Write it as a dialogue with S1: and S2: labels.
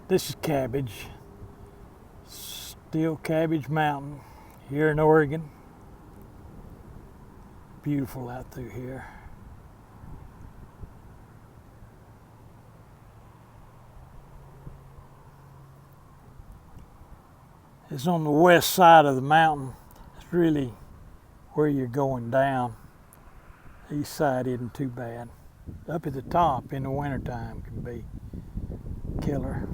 S1: This is Cabbage, still Cabbage Mountain here in Oregon. Beautiful out through here. It's on the west side of the mountain. It's really where you're going down. East side isn't too bad. Up at the top in the wintertime can be killer.